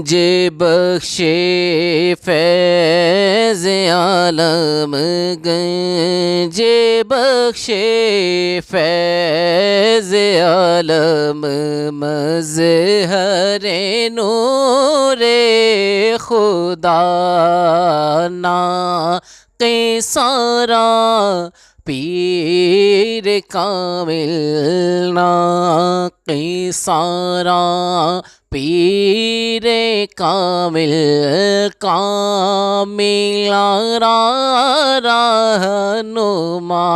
जे बख्शे फैज़ आलम जे बख्शे फैज़ आलम मज़हरे नूरे खुदा ना के सारा पीर कामिल ना के सारा पीर कामिल कामिला रहनुमा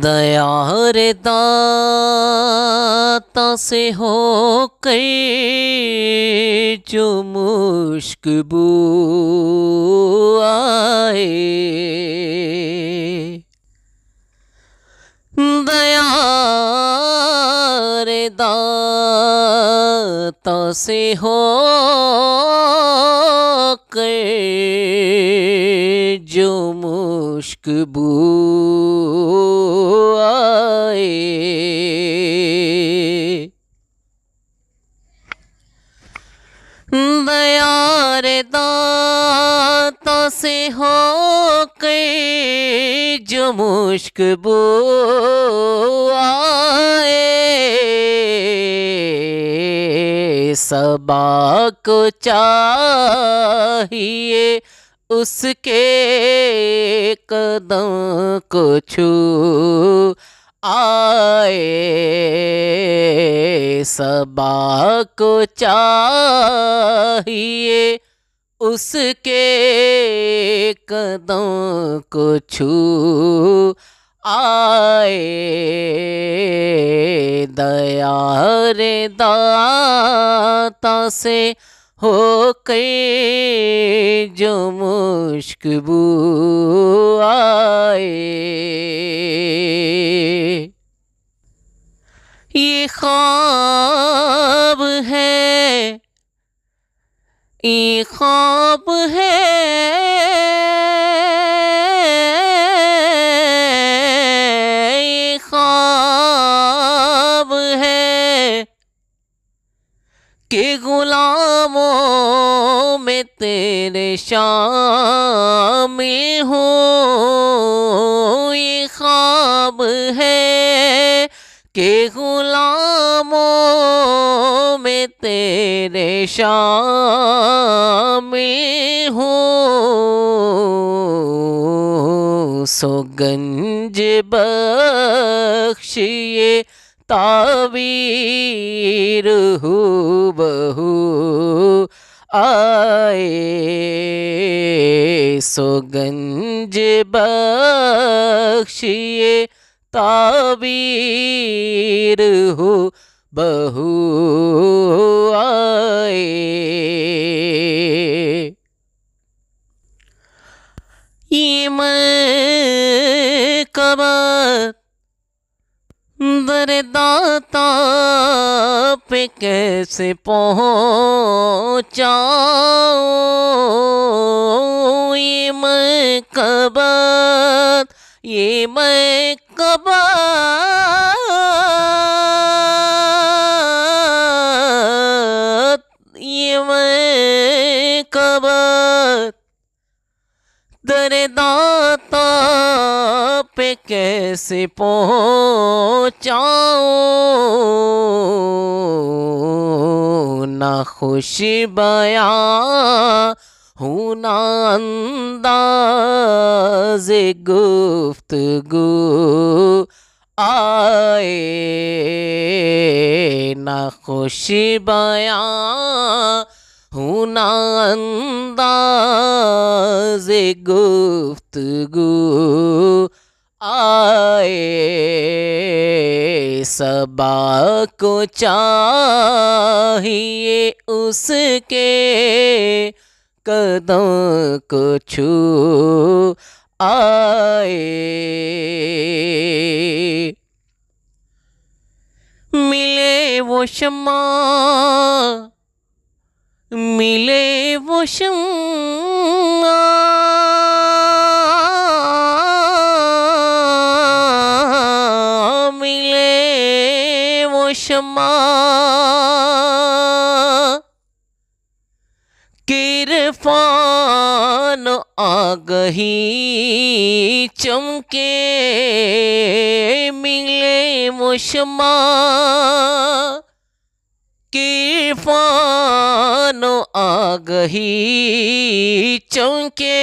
दया रे दाता से हो कई जो मुश्किबू आए दया रे दाता से हो कई जो मुश्किबू आए दया रे दाता से हो के जो मुश्किबू आए सबा को चाहिए उसके कदम को छू आए सबा को चाहिए उसके कदम को छू आए दया रे दाता से हो कई जो मुश्किबू आए ये ख्वाब है ये ख्वाब है ये ख्वाब है कि गुलामों में तेरे शामिल हूँ ये ख्वाब है कि गुलामों में तेरे शामिल हूँ सौगंज बख्शिए तावीर हूबहू आए सौगंज बख्शिए ताबीर हो बहु आए ये मैं कबर दर दाता पे कैसे पहुँचाऊँ ये मैं कबर ये मैं कबर ये मैं कबर दरे दाता पे कैसे पहुँचाऊँ ना खुशी बयां हूँ ना अंदाज़े गुफ्तगू आए ना खुशी बयां हूँ ना अंदाज़े गुफ्तगू आए सबा को चाहिए उसके कदम को छू आए मिले वो शम्मा मिले वो शम्मा मिले वो शम्मा शम्मा किरफान आ गई चमके मिले वो शम्मा किरफान आ गई चमके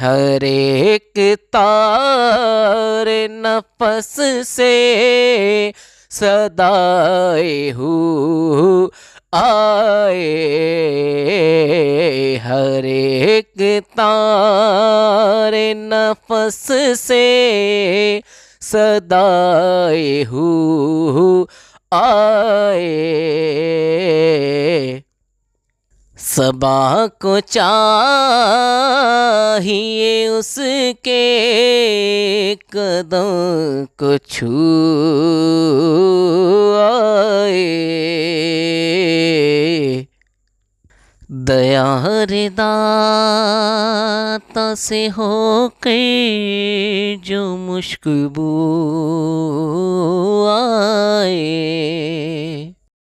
हर एक तार नफस से सदाए हु आए हर एक तार नफस से सदाए हु आए सबा को चाहिए उसके कदम को छू आए दया दाता से होकर जो मुश्किल आए